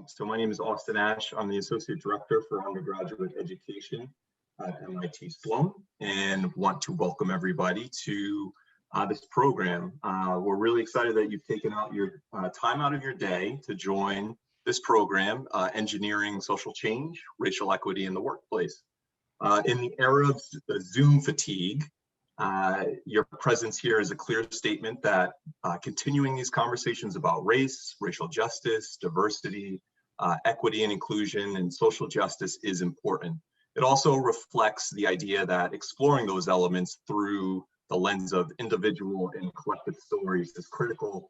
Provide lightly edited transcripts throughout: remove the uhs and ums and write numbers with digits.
So my name is Austin Ash. I'm the Associate Director for Undergraduate Education at MIT Sloan, and want to welcome everybody to this program. We're really excited that you've taken out your time out of your day to join this program, Engineering Social Change, Racial Equity in the Workplace. In the era of Zoom fatigue, your presence here is a clear statement that continuing these conversations about race, racial justice, diversity, equity and inclusion, and social justice is important. It also reflects the idea that exploring those elements through the lens of individual and collective stories is critical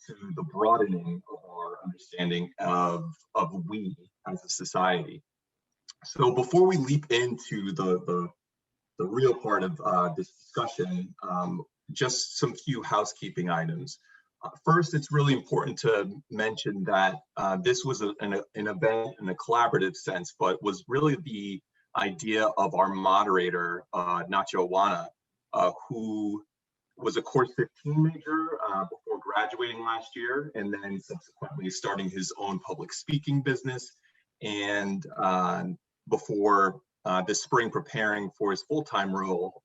to the broadening of our understanding of we as a society. So before we leap into the real part of this discussion, just some few housekeeping items. First, it's really important to mention that this was an event in a collaborative sense, but was really the idea of our moderator, Nwanacho, who was a Course 15 major before graduating last year, and then subsequently starting his own public speaking business, and before this spring preparing for his full-time role,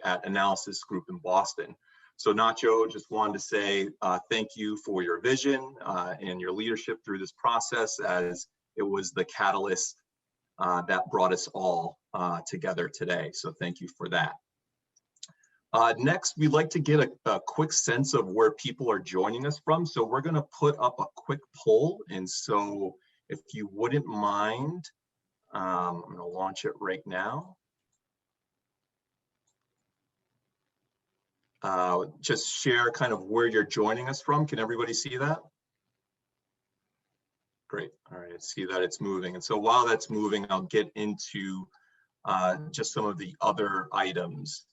at Analysis Group in Boston. So Nacho, just wanted to say thank you for your vision and your leadership through this process, as it was the catalyst that brought us all together today. So thank you for that. Next, we'd like to get a quick sense of where people are joining us from. So we're gonna put up a quick poll. And so if you wouldn't mind, I'm gonna launch it right now. Just share kind of where you're joining us from. Can everybody see that? Great. All right, I see that it's moving. And so while that's moving, I'll get into just some of the other items.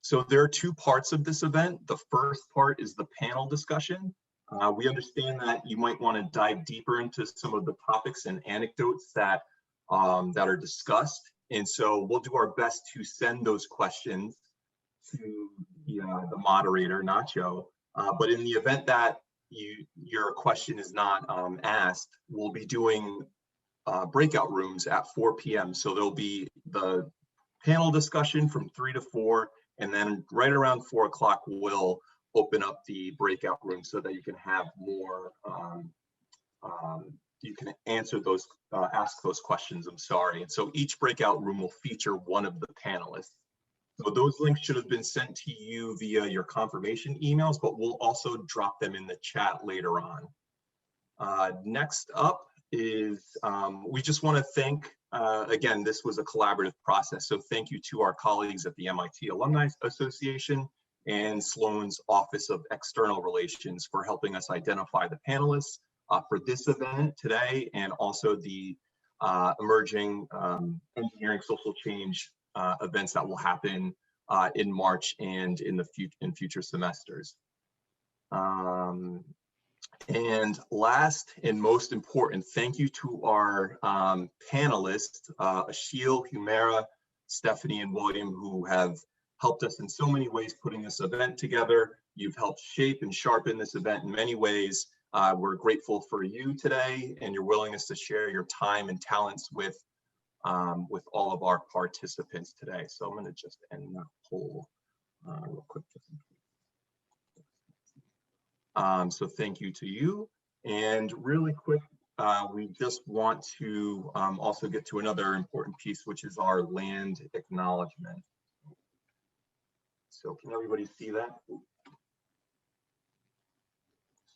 So there are two parts of this event. The first part is the panel discussion. We understand that you might want to dive deeper into some of the topics and anecdotes that are discussed. And so we'll do our best to send those questions to the moderator, Nacho. But in the event that your question is not asked, we'll be doing breakout rooms at 4 p.m. So there'll be the panel discussion from 3 to 4, and then right around 4 o'clock, we'll open up the breakout room so that you can have more, you can answer those, ask those questions, I'm sorry. And so each breakout room will feature one of the panelists. So those links should have been sent to you via your confirmation emails, but we'll also drop them in the chat later on. Next up is, we just want to thank, again, this was a collaborative process. So thank you to our colleagues at the MIT Alumni Association and Sloan's Office of External Relations for helping us identify the panelists for this event today, and also the emerging engineering social change events that will happen in March and in future semesters. And last and most important, thank you to our panelists, Ashil, Humera, Stephanie, and William, who have helped us in so many ways putting this event together. You've helped shape and sharpen this event in many ways. We're grateful for you today and your willingness to share your time and talents with all of our participants today. So I'm going to just end that poll real quick. So thank you to you. And really quick, we just want to also get to another important piece, which is our land acknowledgement. So can everybody see that?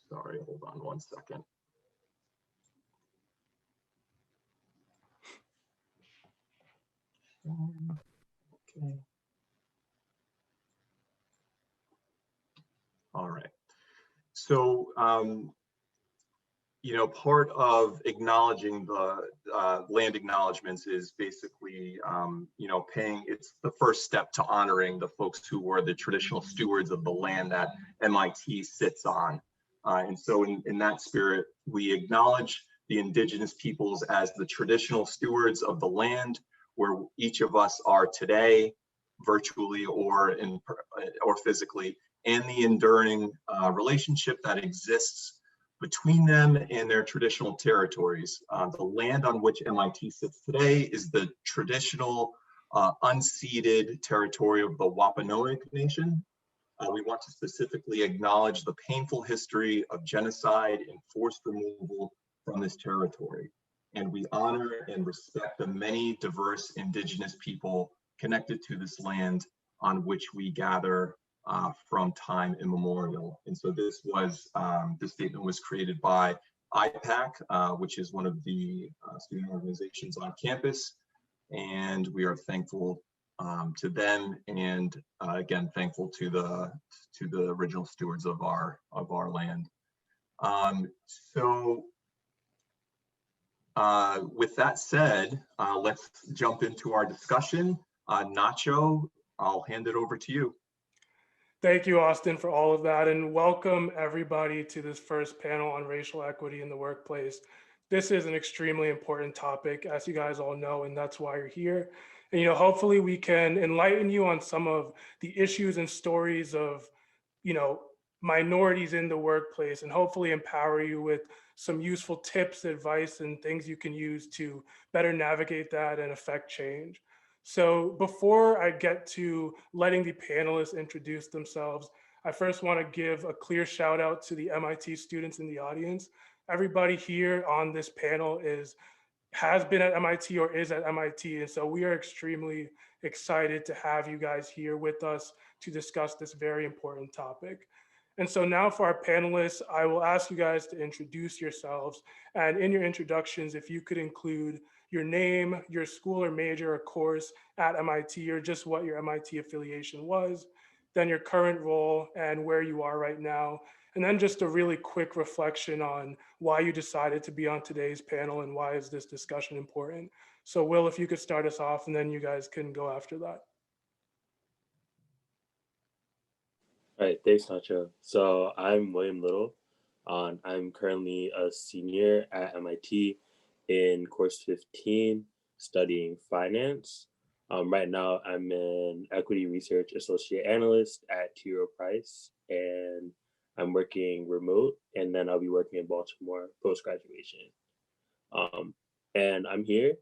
Sorry, hold on one second. Okay. All right. So, part of acknowledging the land acknowledgements is basically, paying, it's the first step to honoring the folks who were the traditional stewards of the land that MIT sits on. And so in that spirit, we acknowledge the indigenous peoples as the traditional stewards of the land where each of us are today, virtually or physically, and the enduring relationship that exists between them and their traditional territories. The land on which MIT sits today is the traditional unceded territory of the Wampanoag Nation. We want to specifically acknowledge the painful history of genocide and forced removal from this territory. And we honor and respect the many diverse indigenous people connected to this land on which we gather from time immemorial. And so this statement was created by IPAC, which is one of the student organizations on campus. And we are thankful to them, and again, thankful to the original stewards of our land. With that said, let's jump into our discussion. Nacho, I'll hand it over to you. Thank you, Austin, for all of that, and welcome everybody to this first panel on racial equity in the workplace. This is an extremely important topic, as you guys all know, and that's why you're here. And hopefully we can enlighten you on some of the issues and stories of minorities in the workplace, and hopefully empower you with some useful tips, advice, and things you can use to better navigate that and affect change. So before I get to letting the panelists introduce themselves, I first want to give a clear shout out to the MIT students in the audience. Everybody here on this panel has been at MIT or is at MIT. And so we are extremely excited to have you guys here with us to discuss this very important topic. And so now for our panelists, I will ask you guys to introduce yourselves. And in your introductions, if you could include your name, your school or major or course at MIT, or just what your MIT affiliation was, then your current role and where you are right now. And then just a really quick reflection on why you decided to be on today's panel and why is this discussion important. So Will, if you could start us off, and then you guys can go after that. All right, thanks, Nacho. So I'm William Little. I'm currently a senior at MIT in course 15, studying finance. Right now, I'm an equity research associate analyst at T. Rowe Price, and I'm working remote, and then I'll be working in Baltimore post-graduation. And I'm here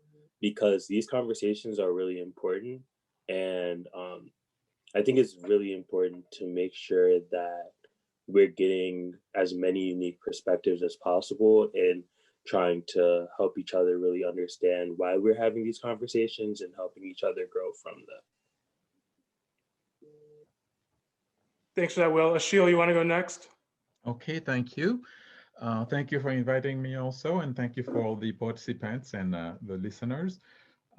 because these conversations are really important, and I think it's really important to make sure that we're getting as many unique perspectives as possible and trying to help each other really understand why we're having these conversations and helping each other grow from them. Thanks for that, Will. Ashil, you want to go next? Okay, thank you. Thank you for inviting me also, and thank you for all the participants and the listeners.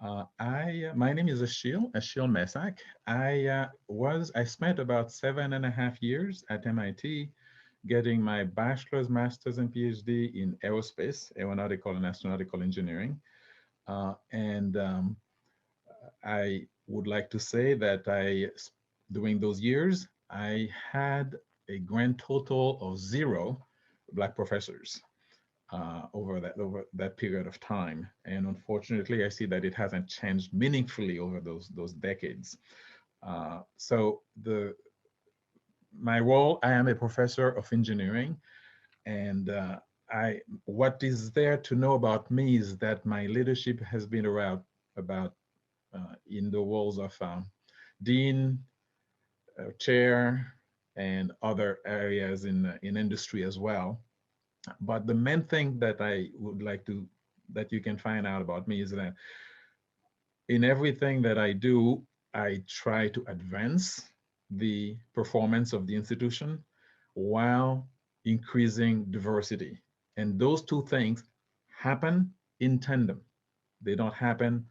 My name is Ashil Mesak. I spent about 7.5 years at MIT getting my bachelor's, master's, and PhD in aerospace, aeronautical and astronautical engineering. I would like to say that during those years, I had a grand total of 0 Black professors over that period of time. And unfortunately, I see that it hasn't changed meaningfully over those decades. So my role, I am a professor of engineering, and what is there to know about me is that my leadership has been around about in the roles of dean, chair, and other areas in industry as well. But the main thing that I would like that you can find out about me is that in everything that I do, I try to advance the performance of the institution while increasing diversity. And those two things happen in tandem. They don't happen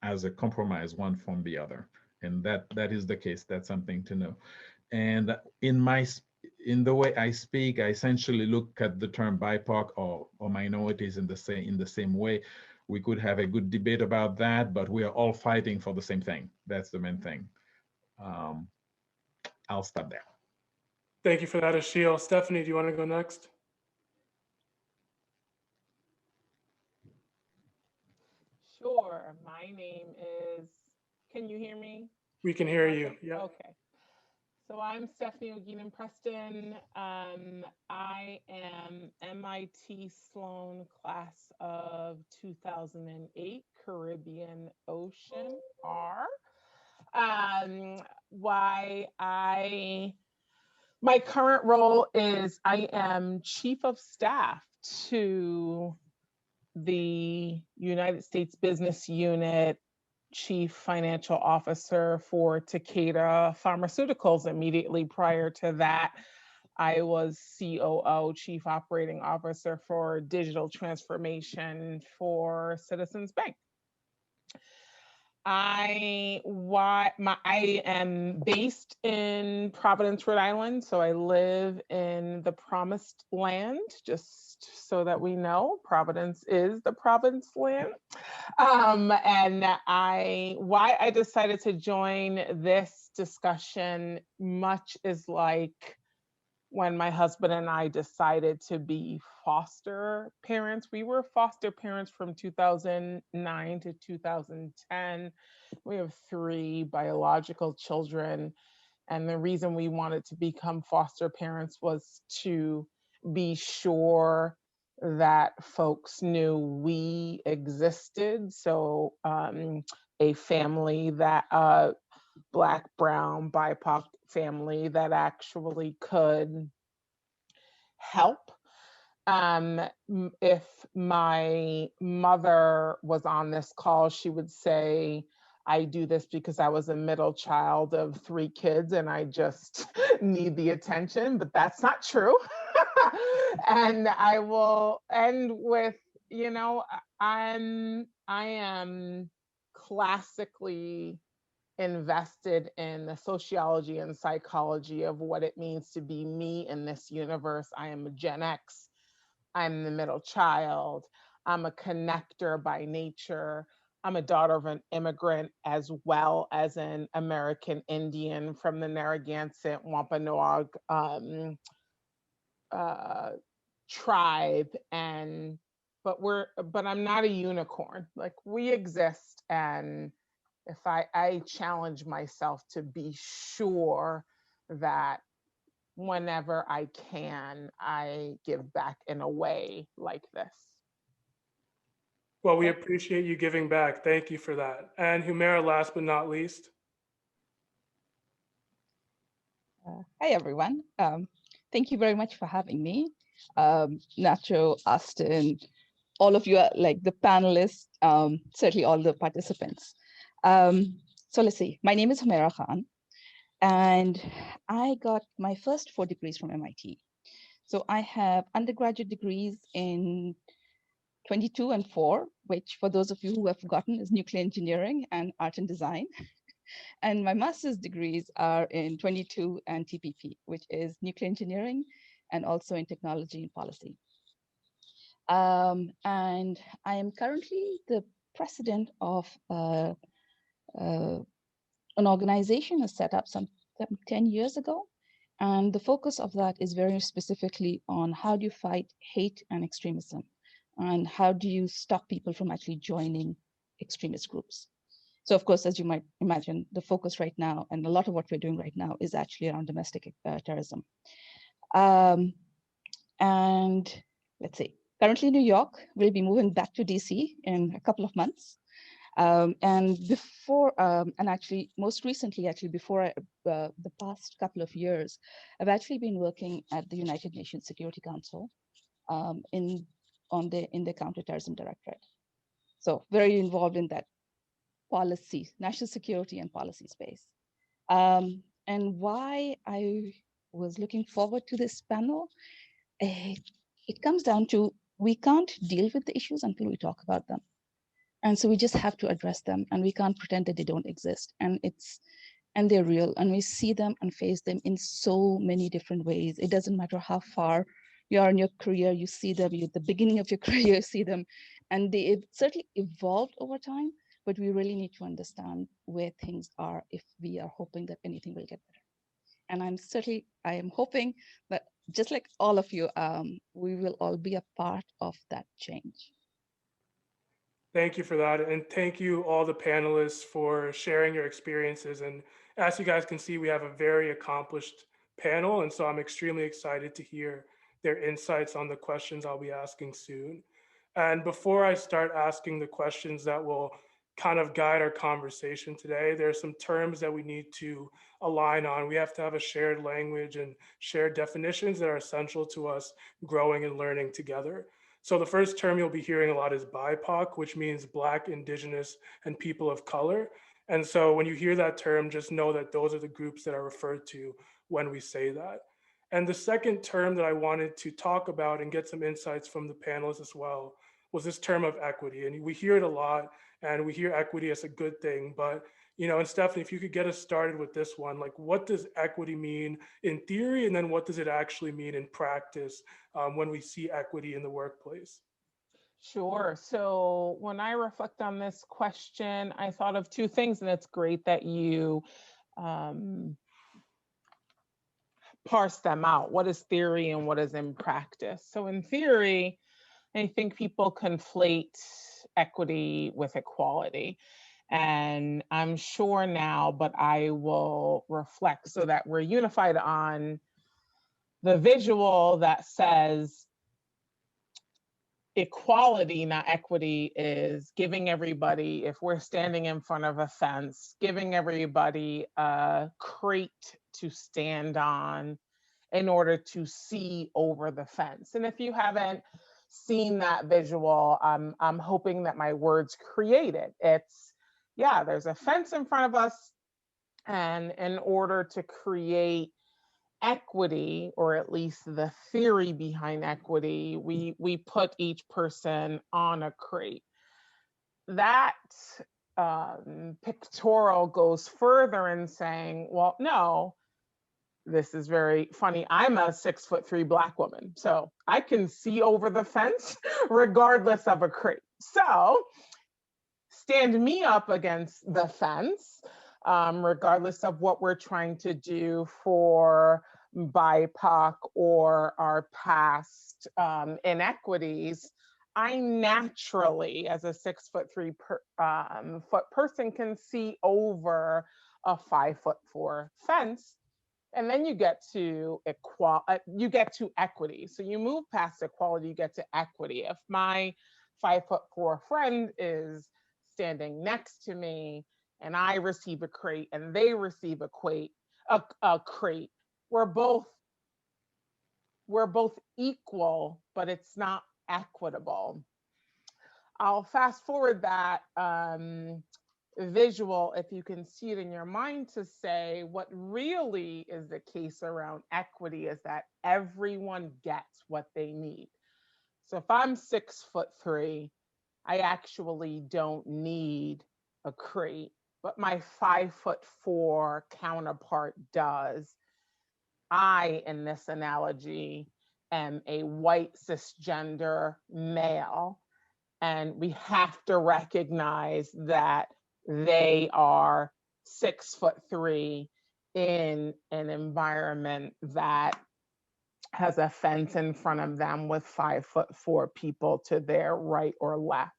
as a compromise, one from the other. And that is the case. That's something to know. And in the way I speak, I essentially look at the term BIPOC or minorities in the same way. We could have a good debate about that, but we are all fighting for the same thing. That's the main thing. I'll stop there. Thank you for that, Ashil. Stephanie, do you want to go next? Sure. My name is, can you hear me? We can hear you. Yeah. Okay. So I'm Stephanie Oginen Preston. I am MIT Sloan class of 2008, Caribbean Ocean R. Why my current role is I am Chief of Staff to the United States Business Unit Chief Financial Officer for Takeda Pharmaceuticals. Immediately prior to that, I was COO, Chief Operating Officer for Digital Transformation for Citizens Bank. I am based in Providence, Rhode Island, so I live in the promised land, just so that we know Providence is the promised land. And why I decided to join this discussion much is like when my husband and I decided to be foster parents. We were foster parents from 2009 to 2010. We have 3 biological children. And the reason we wanted to become foster parents was to be sure that folks knew we existed. So a family that Black, brown, BIPOC family that actually could help. If my mother was on this call, she would say, I do this because I was a middle child of 3 kids and I just need the attention, but that's not true. And I will end with, I am classically invested in the sociology and psychology of what it means to be me in this universe. I am a Gen X. I'm the middle child. I'm a connector by nature. I'm a daughter of an immigrant as well as an American Indian from the Narragansett Wampanoag tribe. But I'm not a unicorn. Like, we exist, and if I challenge myself to be sure that whenever I can, I give back in a way like this. Well, we appreciate you giving back. Thank you for that. And Humera, last but not least. Hi, everyone. Thank you very much for having me. Nacho, Austin, all of you are like the panelists, certainly all the participants. So let's see, my name is Humera Khan, and I got my first 4 degrees from MIT. So I have undergraduate degrees in 22 and 4, which for those of you who have forgotten is nuclear engineering and art and design. And my master's degrees are in 22 and TPP, which is nuclear engineering and also in technology and policy. And I am currently the president of an organization that set up some 10 years ago. And the focus of that is very specifically on how do you fight hate and extremism, and how do you stop people from actually joining extremist groups. So of course, as you might imagine, the focus right now, and a lot of what we're doing right now, is actually around domestic terrorism. And let's see, currently New York, we'll be moving back to DC in a couple of months. And before, and actually most recently, before the past couple of years, I've actually been working at the United Nations Security Council in the Counterterrorism Directorate. So very involved in that policy, national security and policy space. And why I was looking forward to this panel, it comes down to we can't deal with the issues until we talk about them. And so we just have to address them, and we can't pretend that they don't exist. And they're real, and we see them and face them in so many different ways. It doesn't matter how far you are in your career, you see them, you're at the beginning of your career, you see them, and they certainly evolved over time, but we really need to understand where things are if we are hoping that anything will get better. And I am hoping that just like all of you, we will all be a part of that change. Thank you for that. And thank you all the panelists for sharing your experiences. And as you guys can see, we have a very accomplished panel. And so I'm extremely excited to hear their insights on the questions I'll be asking soon. And before I start asking the questions that will kind of guide our conversation today, there are some terms that we need to align on. We have to have a shared language and shared definitions that are essential to us growing and learning together. So the first term you'll be hearing a lot is BIPOC, which means Black, Indigenous, and people of color. And so when you hear that term, just know that those are the groups that are referred to when we say that. And the second term that I wanted to talk about and get some insights from the panelists as well was this term of equity. And we hear it a lot, and we hear equity as a good thing, but and Stephanie, if you could get us started with this one, like what does equity mean in theory, and then what does it actually mean in practice when we see equity in the workplace? Sure. So when I reflect on this question, I thought of two things, and it's great that you parse them out. What is theory and what is in practice? So in theory, I think people conflate equity with equality. And I'm sure now, but I will reflect so that we're unified on the visual that says equality, not equity, is giving everybody, if we're standing in front of a fence, giving everybody a crate to stand on in order to see over the fence. And if you haven't seen that visual, I'm hoping that my words create it. It's, yeah, there's a fence in front of us, and in order to create equity, or at least the theory behind equity, we put each person on a crate. That pictorial goes further in saying, well, no, this is very funny. I'm a 6'3" Black woman, so I can see over the fence regardless of a crate. So stand me up against the fence, regardless of what we're trying to do for BIPOC or our past inequities. I naturally, as a 6'3" foot person, can see over a 5'4" fence. And then you get to equity. So you move past equality, you get to equity. If my 5'4" friend is standing next to me and I receive a crate and they receive a crate, we're both equal, but it's not equitable. I'll fast forward that visual, if you can see it in your mind, to say what really is the case around equity is that everyone gets what they need. So if I'm 6'3", I actually don't need a crate, but my 5'4" counterpart does. I, in this analogy, am a white cisgender male, and we have to recognize that they are 6'3" in an environment that has a fence in front of them with 5'4" people to their right or left.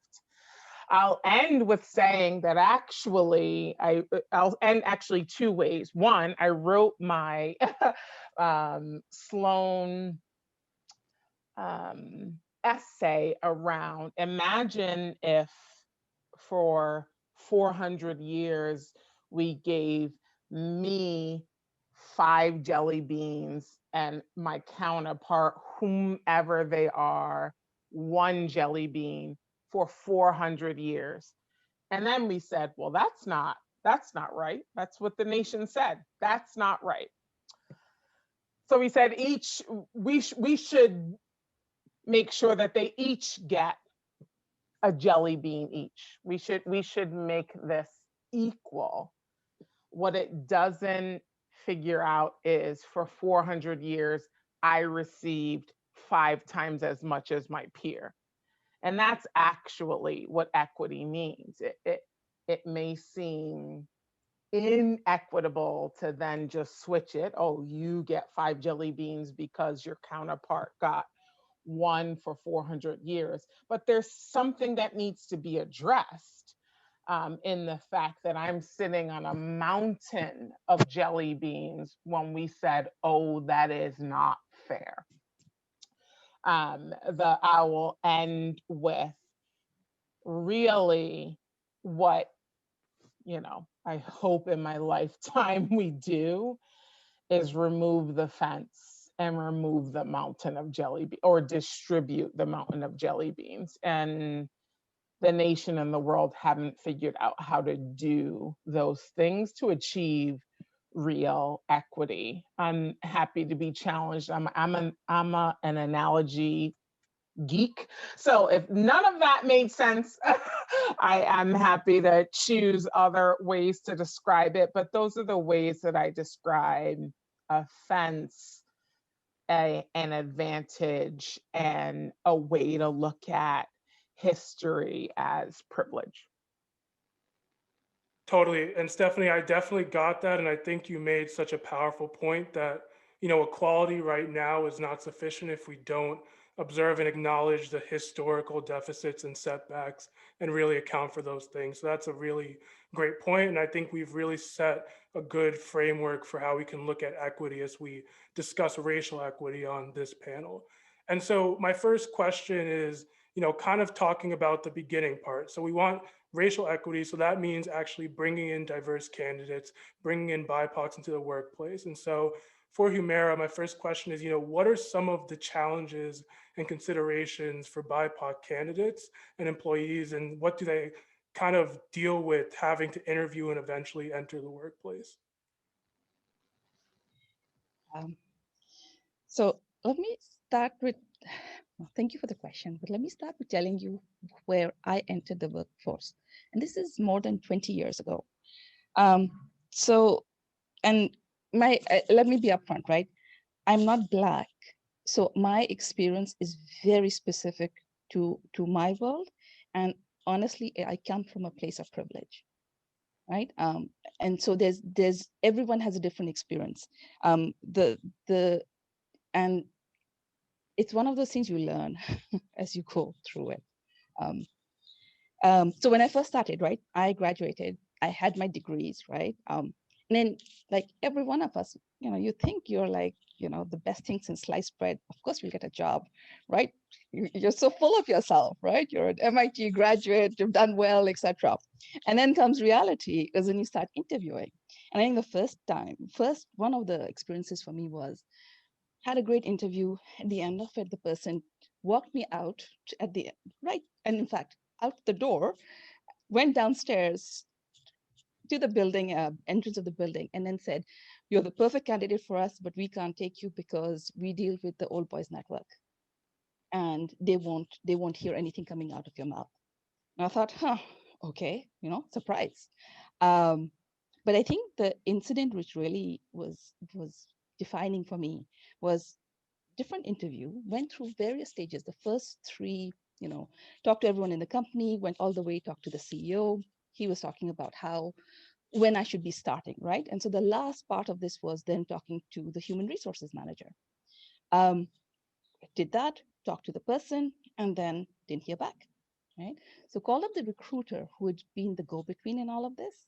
I'll end with saying that actually, I'll end actually two ways. One, I wrote my Sloan essay around, imagine if for 400 years we gave me 5 jelly beans and my counterpart, whomever they are, 1 jelly bean for 400 years. And then we said, well, that's not right. That's what the nation said. That's not right. So we said we should make sure that they each get a jelly bean each. We should make this equal. What it doesn't figure out is for 400 years, I received 5 times as much as my peer. And that's actually what equity means. It may seem inequitable to then just switch it. Oh, you get 5 jelly beans because your counterpart got one for 400 years, but there's something that needs to be addressed in the fact that I'm sitting on a mountain of jelly beans when we said, oh, that is not fair. I will end with really what, I hope in my lifetime we do is remove the fence and remove the mountain of jelly beans, or distribute the mountain of jelly beans. And the nation and the world haven't figured out how to do those things to achieve real equity. I'm happy to be challenged. I'm an analogy geek. So if none of that made sense, I am happy to choose other ways to describe it. But those are the ways that I describe a fence, an advantage, and a way to look at history as privilege. Totally. And Stephanie, I definitely got that. And I think you made such a powerful point that, equality right now is not sufficient if we don't observe and acknowledge the historical deficits and setbacks and really account for those things. So that's a really great point. And I think we've really set a good framework for how we can look at equity as we discuss racial equity on this panel. And so my first question is, kind of talking about the beginning part. So we want racial equity. So that means actually bringing in diverse candidates, bringing in BIPOCs into the workplace. And so for Humera, my first question is, what are some of the challenges and considerations for BIPOC candidates and employees, and what do they kind of deal with having to interview and eventually enter the workplace? So let me start with, well, thank you for the question, but let me start with telling you where I entered the workforce. And this is more than 20 years ago. Let me be upfront, right? I'm not Black. So my experience is very specific to my world. And honestly, I come from a place of privilege, right? And so everyone has a different experience. And it's one of those things you learn as you go through it. So when I first started, right, I graduated, I had my degrees, right? And then like every one of us, you think you're like, the best thing since sliced bread. Of course we'll get a job, right? You're so full of yourself, right? You're an MIT graduate, you've done well, etc. And then comes reality is when you start interviewing. And I think the one of the experiences for me was, had a great interview. At the end of it, the person walked me out at the right, and in fact, out the door, went downstairs to the building, entrance of the building, and then said, "You're the perfect candidate for us, but we can't take you because we deal with the old boys network, and they won't hear anything coming out of your mouth." And I thought, okay, surprise. But I think the incident which really was defining for me was different interview, went through various stages. The first three, talked to everyone in the company, went all the way, talked to the CEO. He was talking about when I should be starting, right? And so the last part of this was then talking to the human resources manager. Did that, talked to the person, and then didn't hear back, right? So called up the recruiter who had been the go-between in all of this.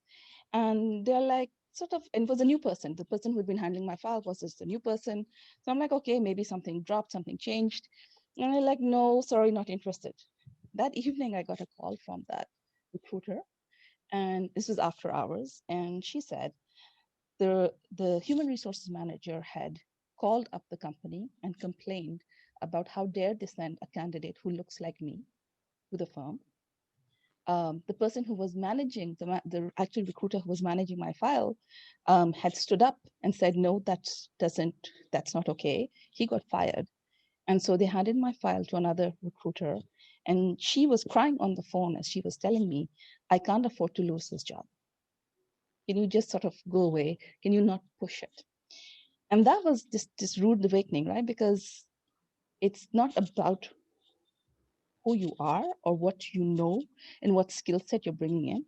And they're like, and it was a new person. The person who had been handling my file was just a new person. So I'm like, okay, maybe something dropped, something changed. And they're like, no, sorry, not interested. That evening, I got a call from that recruiter, and this was after hours. And she said, the human resources manager had called up the company and complained about how dare they send a candidate who looks like me to the firm. The person who was managing, the actual recruiter who was managing my file, had stood up and said, no, that's not okay. He got fired. And so they handed my file to another recruiter, and she was crying on the phone as she was telling me, I can't afford to lose this job. Can you just sort of go away? Can you not push it? And that was this rude awakening, right? Because it's not about who you are or what you know and what skill set you're bringing in.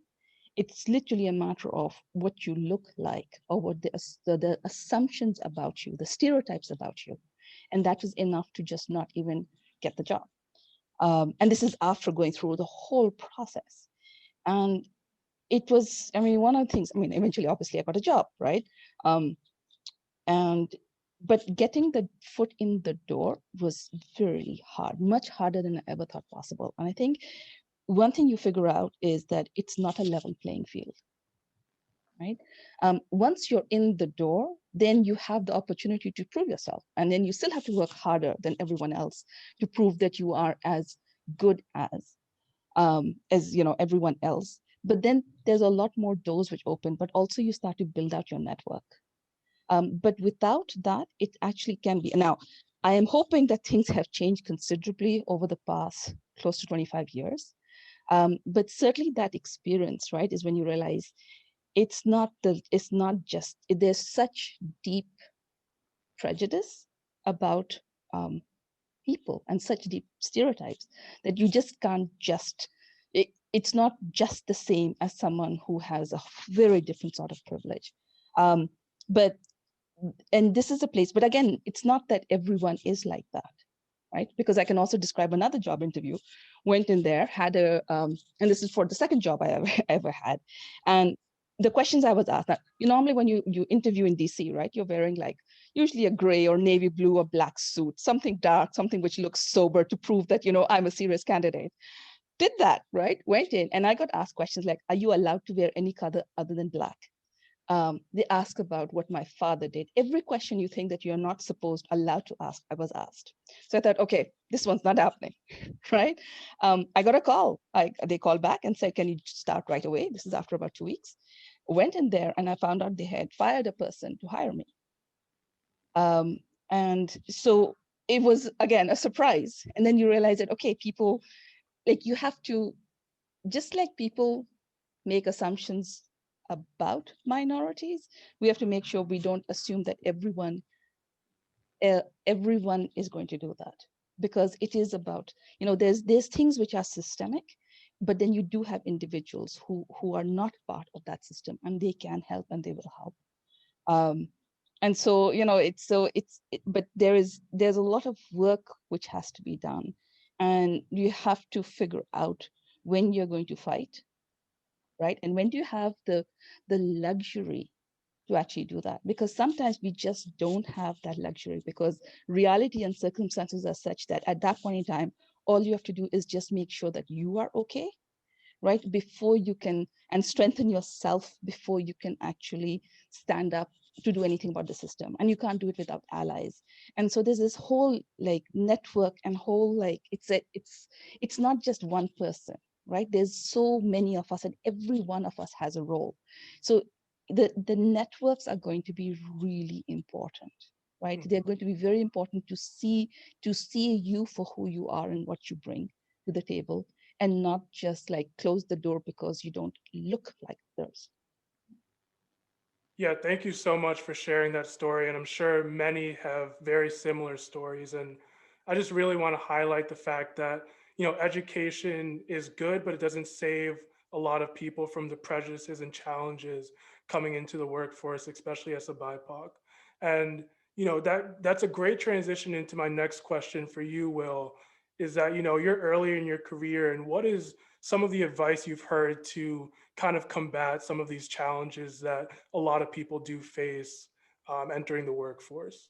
It's literally a matter of what you look like, or what the assumptions about you, the stereotypes about you. And that is enough to just not even get the job. And this is after going through the whole process. And it was, I mean, one of the things, I mean, eventually, obviously, I got a job, right? But getting the foot in the door was very hard, much harder than I ever thought possible. And I think one thing you figure out is that it's not a level playing field, right? Once you're in the door, then you have the opportunity to prove yourself. And then you still have to work harder than everyone else to prove that you are as good as everyone else. But then there's a lot more doors which open, but also you start to build out your network. But without that, it actually can be. Now, I am hoping that things have changed considerably over the past close to 25 years. But certainly that experience, right, is when you realize it's not just, there's such deep prejudice about people and such deep stereotypes that you just can't it's not just the same as someone who has a very different sort of privilege. And this is a place, but again, it's not that everyone is like that, right? Because I can also describe another job interview. Went in there, had and this is for the second job I ever had. And the questions I was asked, now, normally when you interview in DC, right, you're wearing like usually a gray or navy blue or black suit, something dark, something which looks sober to prove that, I'm a serious candidate. Did that, right? Went in and I got asked questions like, are you allowed to wear any color other than black? They ask about what my father did. Every question you think that you're not allowed to ask, I was asked. So I thought, okay, this one's not happening, right? I got a call. They called back and said, can you start right away? This is after about 2 weeks. Went in there and I found out they had fired a person to hire me. And so it was, again, a surprise. And then you realize that, okay, people, like you have to, just like people make assumptions about minorities, we have to make sure we don't assume that everyone is going to do that, because it is about, there's things which are systemic, but then you do have individuals who are not part of that system, and they can help and they will help. And so, but there's a lot of work which has to be done, and you have to figure out when you're going to fight, right? And when do you have the luxury to actually do that? Because sometimes we just don't have that luxury, because reality and circumstances are such that at that point in time, all you have to do is just make sure that you are okay, right? Before you can, and strengthen yourself before you can actually stand up to do anything about the system. And you can't do it without allies. And so there's this whole like network and whole, like, it's not just one person, right? There's so many of us, and every one of us has a role. So the networks are going to be really important, right? Mm-hmm. They're going to be very important to see you for who you are and what you bring to the table, and not just like close the door because you don't look like theirs. Yeah, thank you so much for sharing that story. And I'm sure many have very similar stories. And I just really want to highlight the fact that, education is good, but it doesn't save a lot of people from the prejudices and challenges coming into the workforce, especially as a BIPOC. And, that's a great transition into my next question for you, Will, is that, you're early in your career, and what is some of the advice you've heard to kind of combat some of these challenges that a lot of people do face entering the workforce?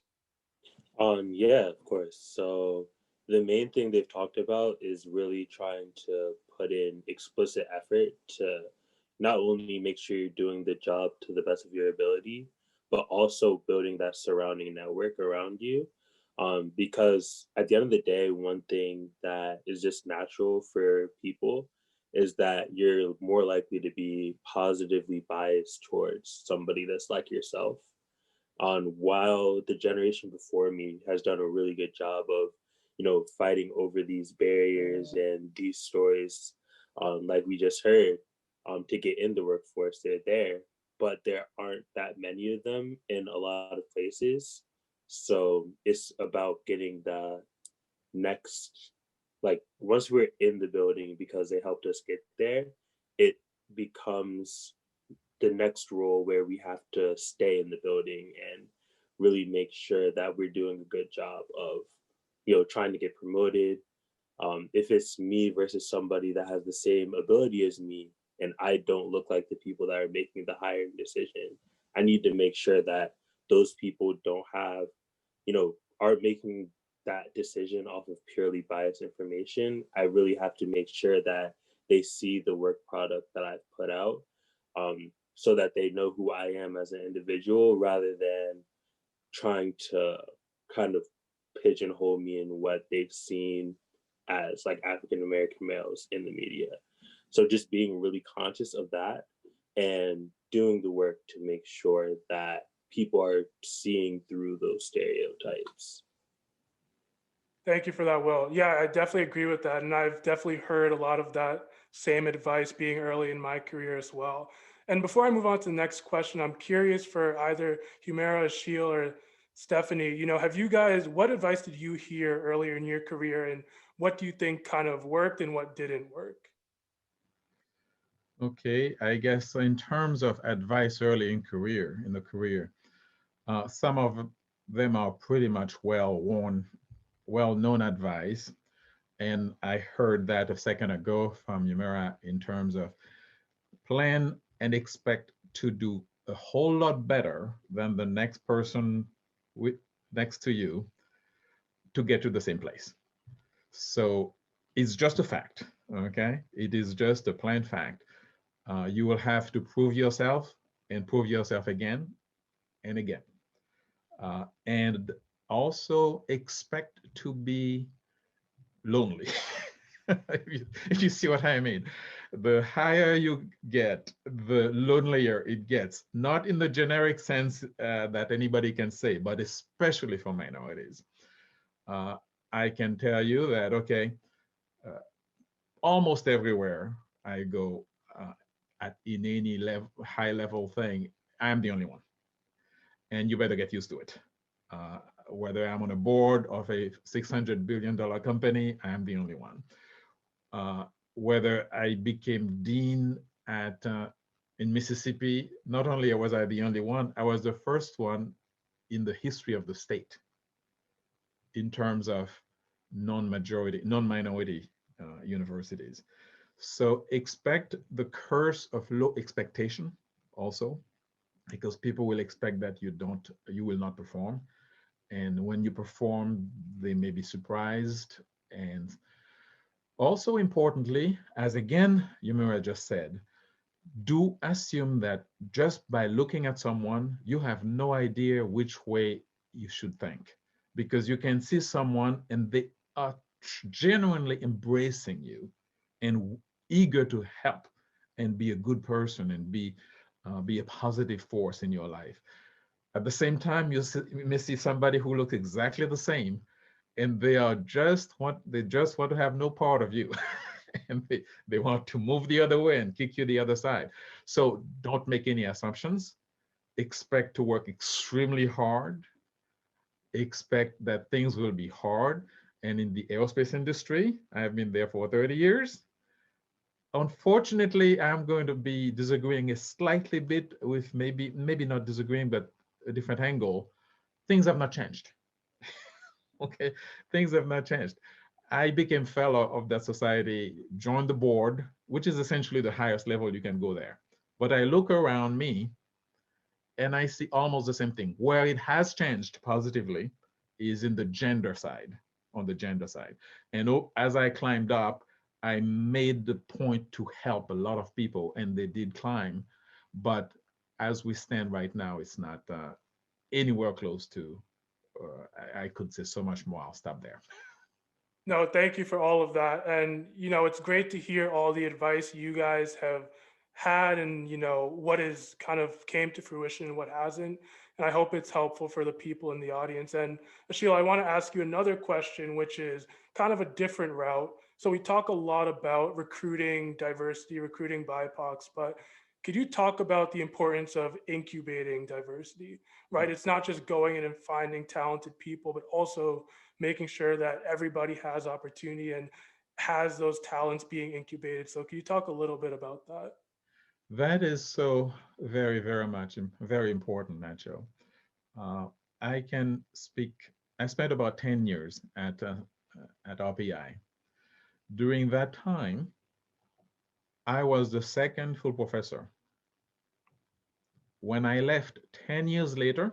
Yeah, of course. So the main thing they've talked about is really trying to put in explicit effort to not only make sure you're doing the job to the best of your ability, but also building that surrounding network around you. Because at the end of the day, one thing that is just natural for people is that you're more likely to be positively biased towards somebody that's like yourself. While the generation before me has done a really good job of, fighting over these barriers and these stories, like we just heard, to get in the workforce, they're there, but there aren't that many of them in a lot of places. So it's about getting the next, like once we're in the building, because they helped us get there, it becomes the next role where we have to stay in the building and really make sure that we're doing a good job of trying to get promoted. If it's me versus somebody that has the same ability as me, and I don't look like the people that are making the hiring decision, I need to make sure that those people don't have, aren't making that decision off of purely biased information. I really have to make sure that they see the work product that I've put out, so that they know who I am as an individual, rather than trying to kind of pigeonhole me in what they've seen as like African American males in the media. So just being really conscious of that and doing the work to make sure that people are seeing through those stereotypes. Thank you for that, Will. Yeah, I definitely agree with that. And I've definitely heard a lot of that same advice being early in my career as well. And before I move on to the next question, I'm curious for either Humera, Ashil, or Stephanie, have you guys, what advice did you hear earlier in your career, and what do you think kind of worked and what didn't work? Okay, I guess in terms of advice early in the career, some of them are pretty much well-known advice. And I heard that a second ago from Yumira in terms of plan and expect to do a whole lot better than the next person with, next to you to get to the same place. So it's just a fact, okay? It is just a plain fact. You will have to prove yourself and prove yourself again and again. And also expect to be lonely. if you see what I mean. The higher you get, the lonelier it gets. Not in the generic sense that anybody can say, but especially for minorities. I can tell you that, okay, almost everywhere I go in any high level thing, I'm the only one. And you better get used to it. Whether I'm on a board of a $600 billion company, I'm the only one. Whether I became dean in Mississippi, not only was I the only one, I was the first one in the history of the state in terms of non-minority universities. So expect the curse of low expectation also, because people will expect that you will not perform. And when you perform, they may be surprised. And also importantly, as again, Yumira just said, do assume that just by looking at someone, you have no idea which way you should think, because you can see someone and they are genuinely embracing you and eager to help and be a good person and be a positive force in your life. At the same time, you may see somebody who looks exactly the same, and they just want to have no part of you. And they want to move the other way and kick you the other side. So don't make any assumptions. Expect to work extremely hard. Expect that things will be hard. And in the aerospace industry, I've been there for 30 years. Unfortunately, I'm going to be disagreeing a slightly bit with maybe not disagreeing, but a different angle. Things have not changed. Okay, things have not changed. I became fellow of that society, joined the board, which is essentially the highest level you can go there. But I look around me and I see almost the same thing. Where it has changed positively is in the gender side, on the gender side. And as I climbed up, I made the point to help a lot of people, and they did climb. But as we stand right now, it's not anywhere close to, I could say so much more. I'll stop there. No, thank you for all of that. And, it's great to hear all the advice you guys have had and, what is kind of came to fruition and what hasn't. And I hope it's helpful for the people in the audience. And Ashil, I want to ask you another question, which is kind of a different route. So we talk a lot about recruiting diversity, recruiting BIPOCs, but could you talk about the importance of incubating diversity, right? It's not just going in and finding talented people, but also making sure that everybody has opportunity and has those talents being incubated. So can you talk a little bit about that? That is so very, very much very important, Nacho. Uh, I can speak, I spent about 10 years at RPI. During that time, I was the second full professor. When I left 10 years later,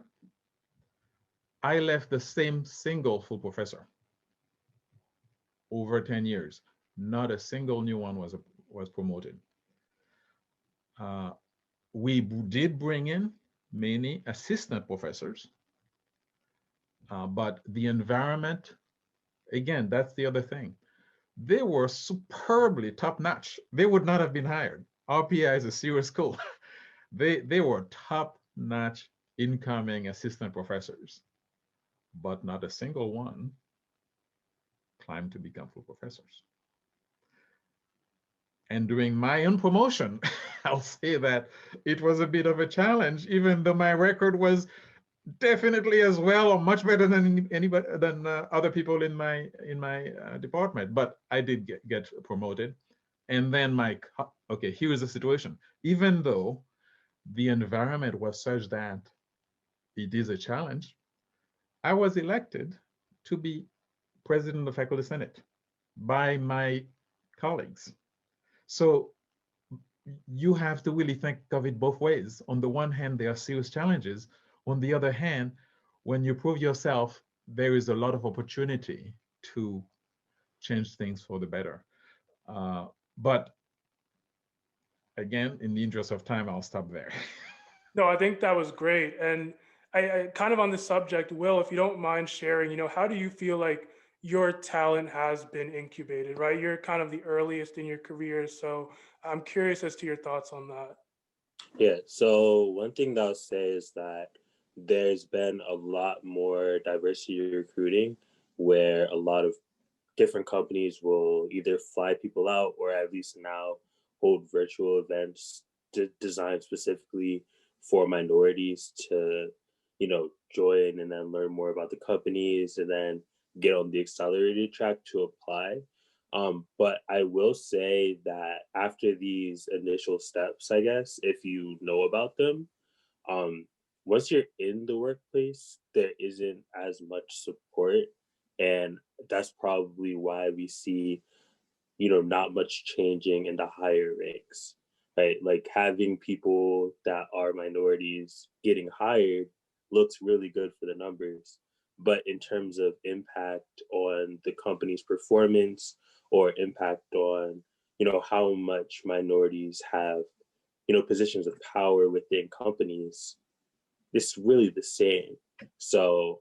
I left the same single full professor. Over 10 years, not a single new one was promoted. We did bring in many assistant professors, but the environment, again, that's the other thing. They were superbly top-notch. They would not have been hired. RPI is a serious school. They were top-notch incoming assistant professors, but not a single one climbed to become full professors. And during my own promotion, I'll say that it was a bit of a challenge, even though my record was definitely as well or much better than anybody than other people in my department. But I did get promoted, and then okay, here is the situation. Even though the environment was such that it is a challenge, I was elected to be president of the Faculty Senate by my colleagues. So you have to really think of it both ways. On the one hand, there are serious challenges. On the other hand, when you prove yourself, there is a lot of opportunity to change things for the better. But again, in the interest of time, I'll stop there. No, I think that was great. And I kind of on this subject, Will, if you don't mind sharing, how do you feel like your talent has been incubated, right? You're kind of the earliest in your career. So I'm curious as to your thoughts on that. Yeah, so one thing that I'll say is that there's been a lot more diversity recruiting where a lot of different companies will either fly people out or at least now hold virtual events designed specifically for minorities to, join and then learn more about the companies and then get on the accelerated track to apply. But I will say that after these initial steps, I guess, if you know about them, once you're in the workplace, there isn't as much support. And that's probably why we see, not much changing in the higher ranks, right? Like having people that are minorities getting hired looks really good for the numbers. But in terms of impact on the company's performance or impact on, how much minorities have, positions of power within companies, it's really the same. So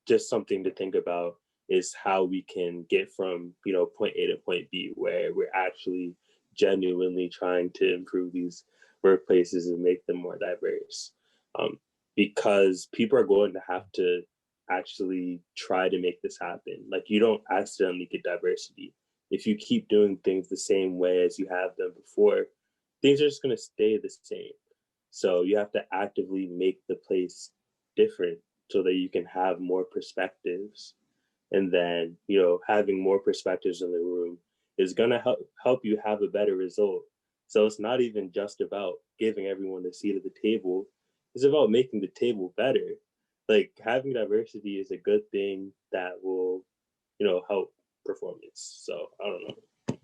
just something to think about is how we can get from, point A to point B, where we're actually genuinely trying to improve these workplaces and make them more diverse. Because people are going to have to actually try to make this happen. Like you don't accidentally get diversity. If you keep doing things the same way as you have them before, things are just going to stay the same. So you have to actively make the place different so that you can have more perspectives. And then, having more perspectives in the room is going to help you have a better result. So it's not even just about giving everyone a seat at the table. It's about making the table better. Like having diversity is a good thing that will, help performance. So I don't know.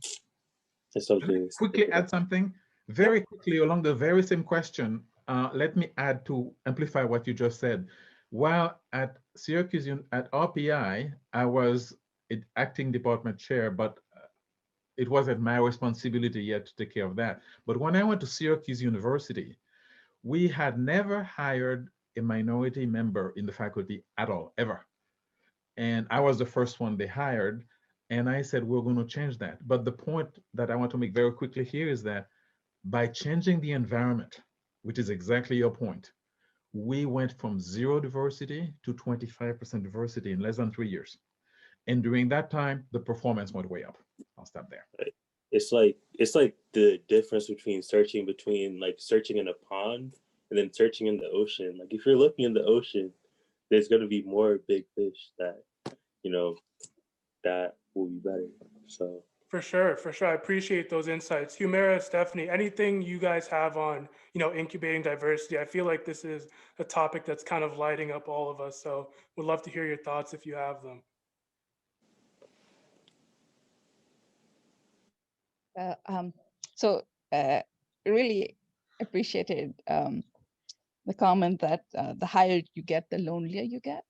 It's something. Quickly add something very quickly along the very same question. Let me add to amplify what you just said. While at Syracuse, at RPI, I was acting department chair, but it wasn't my responsibility yet to take care of that. But when I went to Syracuse University, we had never hired a minority member in the faculty at all, ever. And I was the first one they hired. And I said, we're going to change that. But the point that I want to make very quickly here is that by changing the environment, which is exactly your point, we went from 0 diversity to 25% diversity in less than 3 years. And during that time, the performance went way up. I'll stop there. It's like the difference between searching in a pond and then searching in the ocean. Like if you're looking in the ocean, there's going to be more big fish that, that will be better. So For sure, for sure. I appreciate those insights. Humera, Stephanie, anything you guys have on, incubating diversity? I feel like this is a topic that's kind of lighting up all of us. So would love to hear your thoughts if you have them. So really appreciated the comment that the higher you get, the lonelier you get,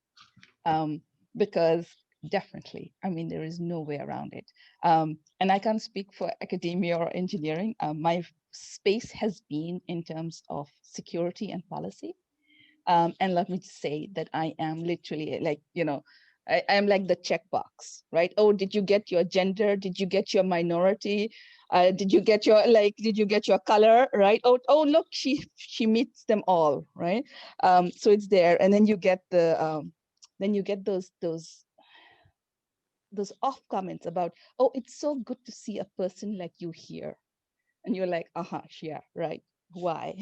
because definitely, I mean, there is no way around it. And I can't speak for academia or engineering. My space has been in terms of security and policy. And let me say that I am literally like, I'm like the checkbox, right? Oh, did you get your gender? Did you get your minority? Did you get your color, right? Oh, look, she meets them all, right? So it's there, and then you get those off comments about, oh, it's so good to see a person like you here, and you're like, yeah, right. Why?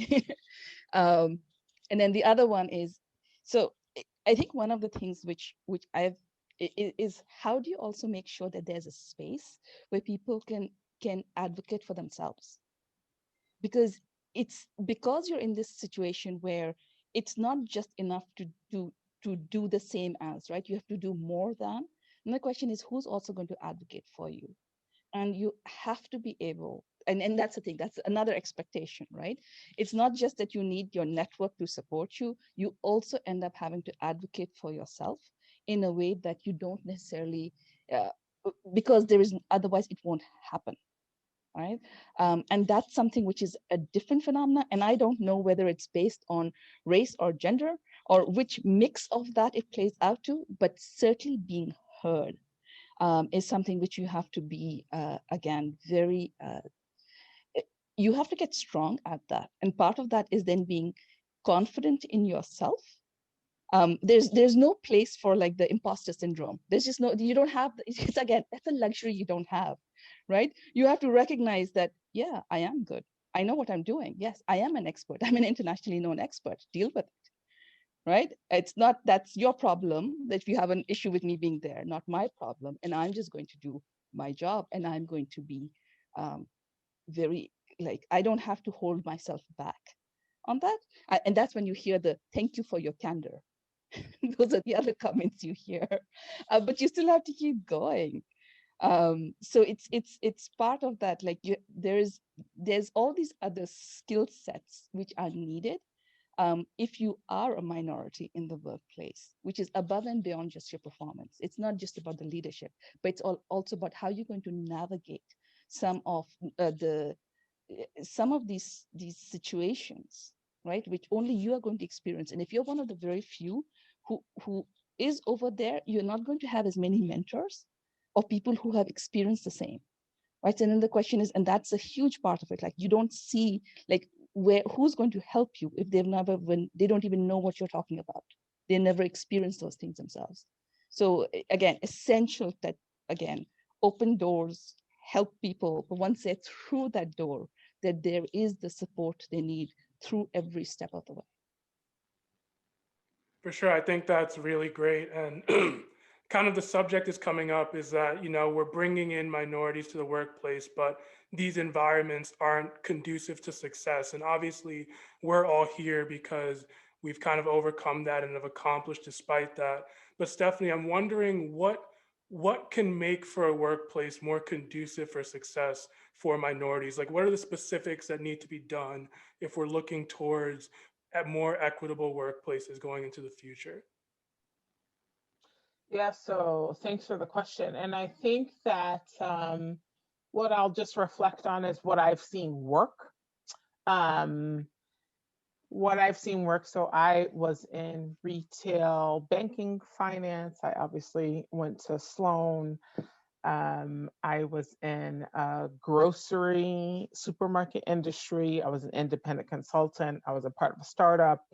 And then the other one is, so I think one of the things which is how do you also make sure that there's a space where people can advocate for themselves? Because you're in this situation where it's not just enough to do the same as, right? You have to do more than. And the question is, who's also going to advocate for you? And you have to be able, and that's the thing, that's another expectation, right? It's not just that you need your network to support you, you also end up having to advocate for yourself in a way that you don't necessarily, because otherwise it won't happen, right? And that's something which is a different phenomena, and I don't know whether it's based on race or gender or which mix of that it plays out to, but certainly being heard is something which you have to be, again, very, you have to get strong at that. And part of that is then being confident in yourself. There's no place for like the imposter syndrome. There's just no, you don't have, it's again, that's a luxury you don't have, right? You have to recognize that, yeah, I am good. I know what I'm doing. Yes, I am an expert. I'm an internationally known expert. Deal with it. Right? It's not, that's your problem that you have an issue with me being there, not my problem. And I'm just going to do my job, and I'm going to be very, like, I don't have to hold myself back on that. And that's when you hear the thank you for your candor. Those are the other comments you hear, but you still have to keep going. So it's part of that, like there's all these other skill sets which are needed if you are a minority in the workplace, which is above and beyond just your performance. It's not just about the leadership, but it's also about how you're going to navigate some of these situations, right? Which only you are going to experience. And if you're one of the very few who is over there, you're not going to have as many mentors or people who have experienced the same, right? And then the question is, and that's a huge part of it, like you don't see like who's going to help you if they don't even know what you're talking about. They never experienced those things themselves. So again, essential that, again, open doors, help people, but once they're through that door, that there is the support they need through every step of the way. For sure, I think that's really great. And kind of the subject is coming up is that, we're bringing in minorities to the workplace, but these environments aren't conducive to success. And obviously, we're all here because we've kind of overcome that and have accomplished despite that. But Stephanie, I'm wondering what can make for a workplace more conducive for success for minorities? Like, what are the specifics that need to be done if we're looking towards more equitable workplaces going into the future? Yeah, so thanks for the question. And I think that what I'll just reflect on is what I've seen work. So I was in retail banking, finance. I obviously went to Sloan. I was in grocery supermarket industry. I was an independent consultant. I was a part of a startup.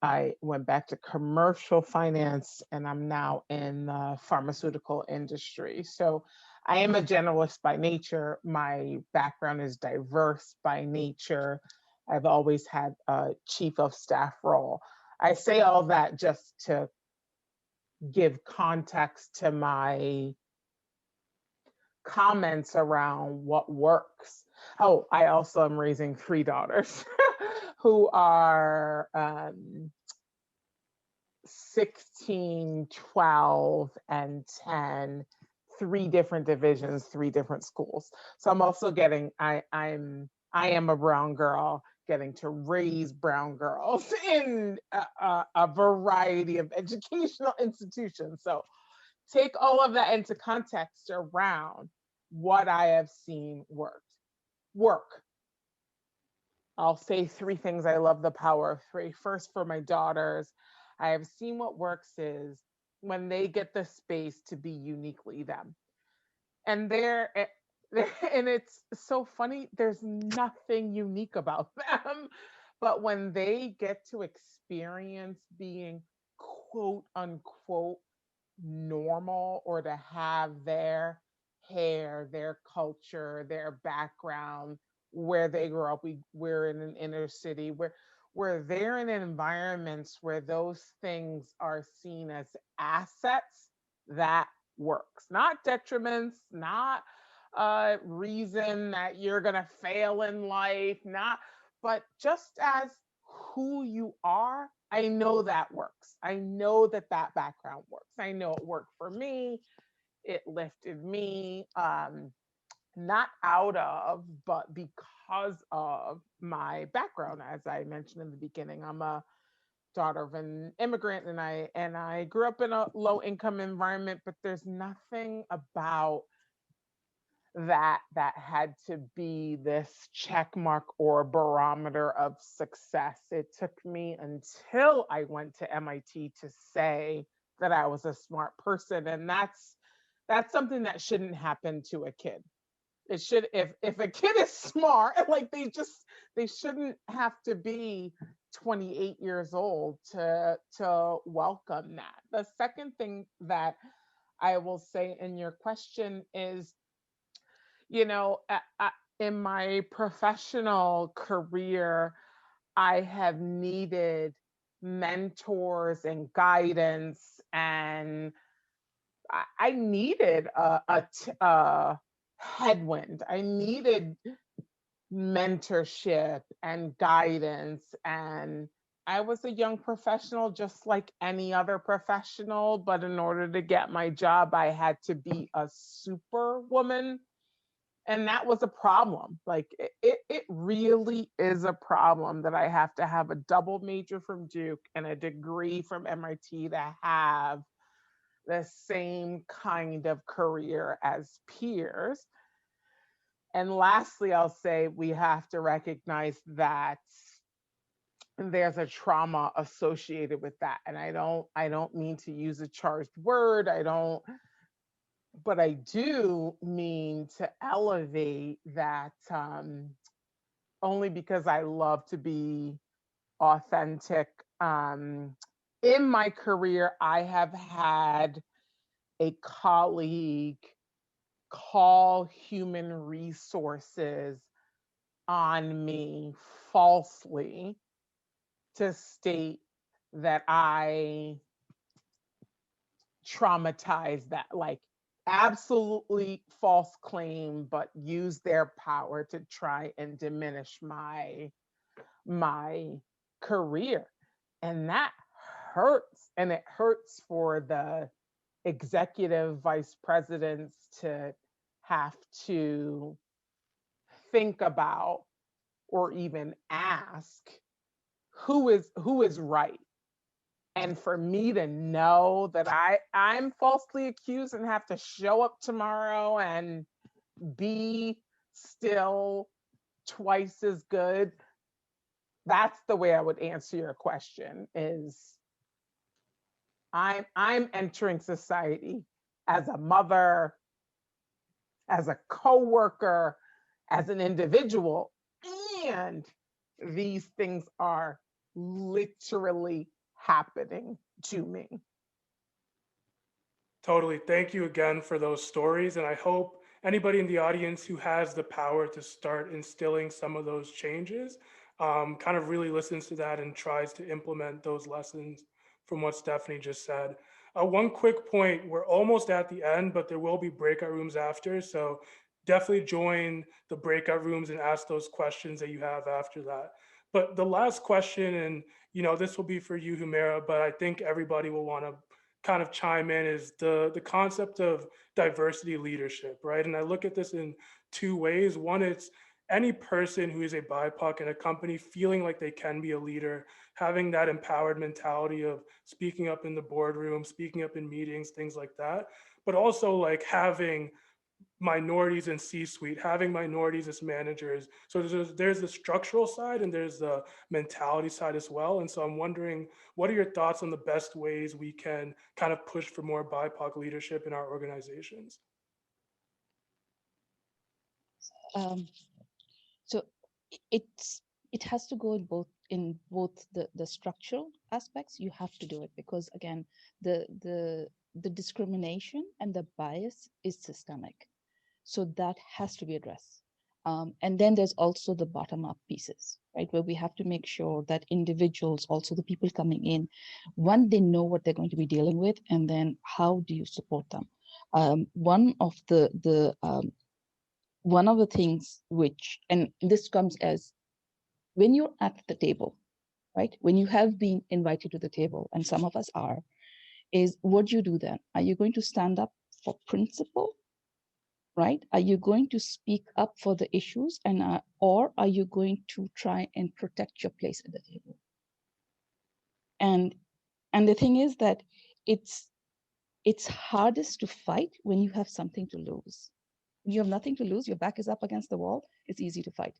I went back to commercial finance, and I'm now in the pharmaceutical industry. So I am a generalist by nature. My background is diverse by nature. I've always had a chief of staff role. I say all that just to give context to my comments around what works. Oh, I also am raising 3 daughters who are 16, 12, and 10, 3 different divisions, 3 different schools. So I'm also getting, I am a brown girl getting to raise brown girls in a variety of educational institutions. So take all of that into context around what I have seen work. I'll say 3 things I love the power of 3. First, for my daughters, I have seen what works is when they get the space to be uniquely them. And and it's so funny, there's nothing unique about them. But when they get to experience being quote unquote normal, or to have their hair, their culture, their background, where they grew up. We're in an inner city where they're in environments where those things are seen as assets, that works. Not detriments, not reason that you're gonna fail in life, not, but just as who you are. I know that works. I know that that background works. I know it worked for me. It lifted me, not out of, but because of my background. As I mentioned in the beginning, I'm a daughter of an immigrant, and I grew up in a low income environment, but there's nothing about that had to be this check mark or barometer of success. It took me until I went to MIT to say that I was a smart person, and that's something that shouldn't happen to a kid. It should, if a kid is smart, like they shouldn't have to be 28 years old to welcome that. The second thing that I will say in your question is, in my professional career, I have needed mentors and guidance, and I needed a headwind. I needed mentorship and guidance. And I was a young professional, just like any other professional. But in order to get my job, I had to be a superwoman. And that was a problem. Like it really is a problem that I have to have a double major from Duke and a degree from MIT to have the same kind of career as peers. And lastly, I'll say we have to recognize that there's a trauma associated with that. And I don't mean to use a charged word. But I do mean to elevate that, only because I love to be authentic. In my career, I have had a colleague call human resources on me falsely to state that I traumatized that, like absolutely false claim, but use their power to try and diminish my career. And that hurts. And it hurts for the executive vice presidents to have to think about or even ask who is right. And for me to know that I'm falsely accused and have to show up tomorrow and be still twice as good, that's the way I would answer your question. Is I'm entering society as a mother, as a coworker, as an individual, and these things are literally happening to me. Totally. Thank you again for those stories. And I hope anybody in the audience who has the power to start instilling some of those changes kind of really listens to that and tries to implement those lessons from what Stephanie just said. One quick point, we're almost at the end, but there will be breakout rooms after. So definitely join the breakout rooms and ask those questions that you have after that. But the last question, and this will be for you, Humera, but I think everybody will want to kind of chime in, is the concept of diversity leadership, right? And I look at this in two ways. One, it's any person who is a BIPOC in a company feeling like they can be a leader, having that empowered mentality of speaking up in the boardroom, speaking up in meetings, things like that. But also like having minorities in C-suite, having minorities as managers. So there's the structural side and there's the mentality side as well. And so I'm wondering, what are your thoughts on the best ways we can kind of push for more BIPOC leadership in our organizations? So it has to go in both the structural aspects. You have to do it because again, the discrimination and the bias is systemic. So that has to be addressed. And then there's also the bottom-up pieces, right? Where we have to make sure that individuals, also the people coming in, one, they know what they're going to be dealing with, and then how do you support them? One of the things which, and this comes as when you're at the table, right? When you have been invited to the table, and some of us are, is what do you do then? Are you going to stand up for principle? Right? Are you going to speak up for the issues or are you going to try and protect your place at the table? And the thing is that it's hardest to fight when you have something to lose. When you have nothing to lose, your back is up against the wall, it's easy to fight,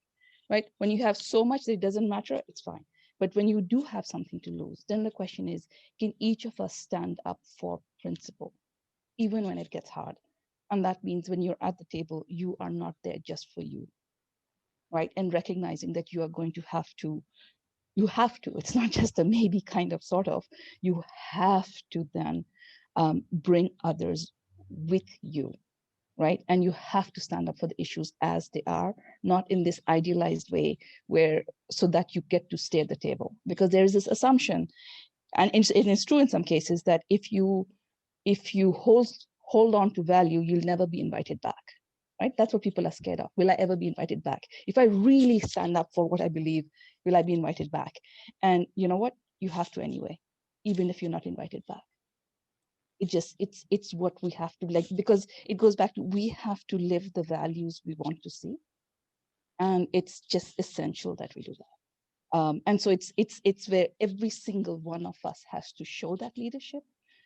right? When you have so much that it doesn't matter, it's fine. But when you do have something to lose, then the question is, can each of us stand up for principle, even when it gets hard? And that means when you're at the table, you are not there just for you, right? And recognizing that you are going to have to, it's not just a maybe kind of sort of, you have to then bring others with you, right? And you have to stand up for the issues as they are, not in this idealized way so that you get to stay at the table. Because there is this assumption, and it is true in some cases, that if you hold on to value, you'll never be invited back, right? That's what people are scared of. Will I ever be invited back? If I really stand up for what I believe, will I be invited back? And you know what? You have to anyway, even if you're not invited back. It's what we have to, like, because it goes back to, we have to live the values we want to see. And it's just essential that we do that. And so it's where every single one of us has to show that leadership.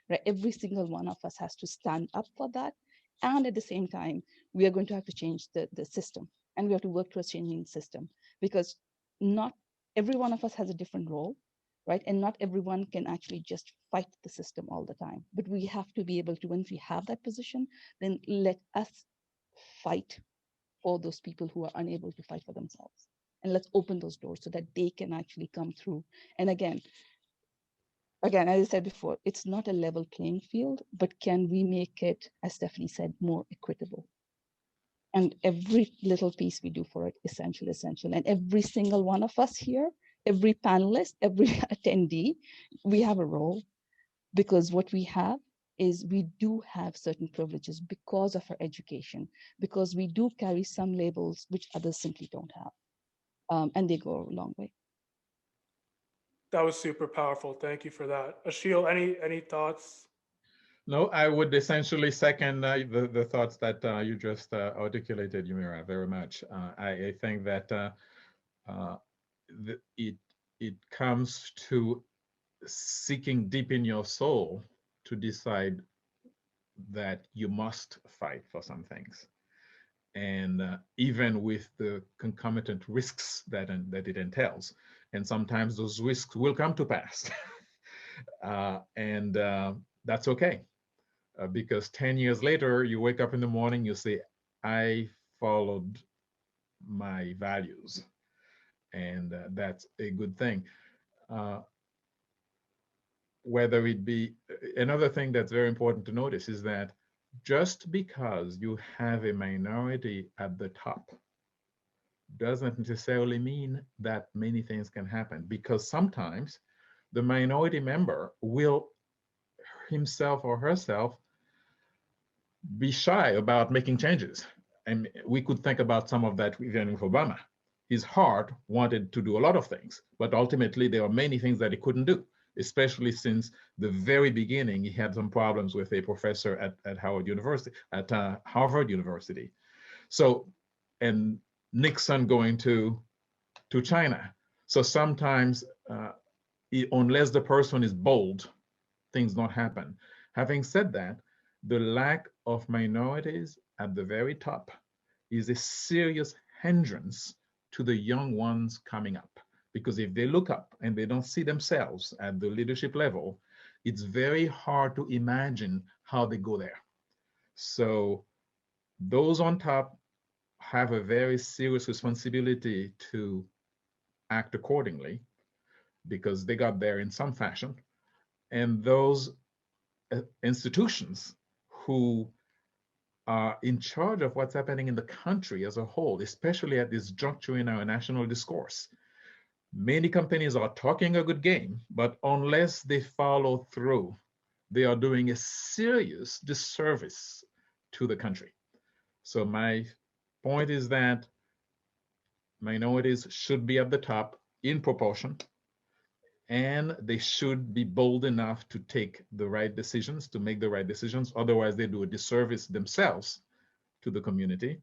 Right? Every single one of us has to stand up for that. And at the same time, we are going to have to change the system. And we have to work towards changing the system, because not every one of us has a different role, right? And not everyone can actually just fight the system all the time. But we have to be able to, once we have that position, then let us fight for those people who are unable to fight for themselves. And let's open those doors so that they can actually come through. And again, as I said before, it's not a level playing field, but can we make it, as Stephanie said, more equitable? And every little piece we do for it, essential. And every single one of us here, every panelist, every attendee, we have a role, because what we have is we do have certain privileges because of our education, because we do carry some labels which others simply don't have. And they go a long way. That was super powerful. Thank you for that. Ashil, any thoughts? No, I would essentially second the thoughts that you just articulated, Humera, very much. I think that it comes to seeking deep in your soul to decide that you must fight for some things. And even with the concomitant risks that it entails. And sometimes those risks will come to pass. And that's okay. Because 10 years later, you wake up in the morning, you say, I followed my values. And that's a good thing. Whether it be, another thing that's very important to notice is that just because you have a minority at the top doesn't necessarily mean that many things can happen, because sometimes the minority member will himself or herself be shy about making changes. And we could think about some of that even with Obama. His heart wanted to do a lot of things, but ultimately there are many things that he couldn't do, especially since the very beginning, he had some problems with a professor at Harvard University. So, and Nixon going to China. So sometimes, unless the person is bold, things don't happen. Having said that, the lack of minorities at the very top is a serious hindrance to the young ones coming up. Because if they look up and they don't see themselves at the leadership level, it's very hard to imagine how they go there. So those on top have a very serious responsibility to act accordingly because they got there in some fashion. And those institutions who are in charge of what's happening in the country as a whole, especially at this juncture in our national discourse. Many companies are talking a good game, but unless they follow through, they are doing a serious disservice to the country. So my point is that minorities should be at the top in proportion, and they should be bold enough to take the right decisions, to make the right decisions. Otherwise, they do a disservice themselves to the community.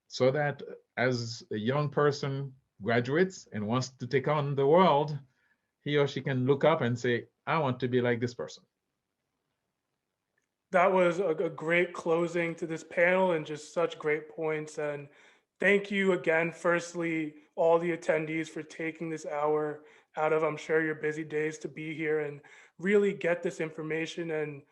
So that as a young person graduates and wants to take on the world, he or she can look up and say, I want to be like this person. That was a great closing to this panel and just such great points. And thank you again, firstly, all the attendees for taking this hour out of, I'm sure, your busy days to be here and really get this information and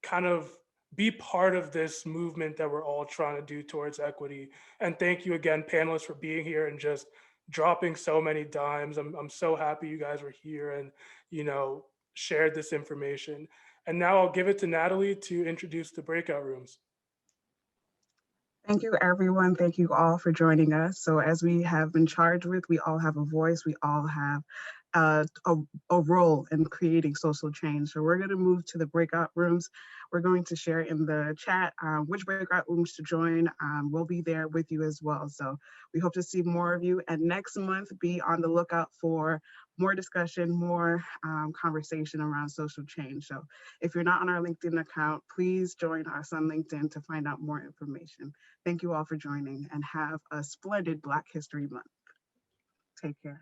kind of be part of this movement that we're all trying to do towards equity. And thank you again, panelists, for being here and just dropping so many dimes. I'm so happy you guys were here and, shared this information. And now I'll give it to Natalie to introduce the breakout rooms. Thank you, everyone. Thank you all for joining us. So as we have been charged with, we all have a voice. We all have a role in creating social change. So we're going to move to the breakout rooms. We're going to share in the chat which breakout rooms to join. We'll be there with you as well. So we hope to see more of you. And next month, be on the lookout for more discussion, more conversation around social change. So if you're not on our LinkedIn account, please join us on LinkedIn to find out more information. Thank you all for joining and have a splendid Black History Month. Take care.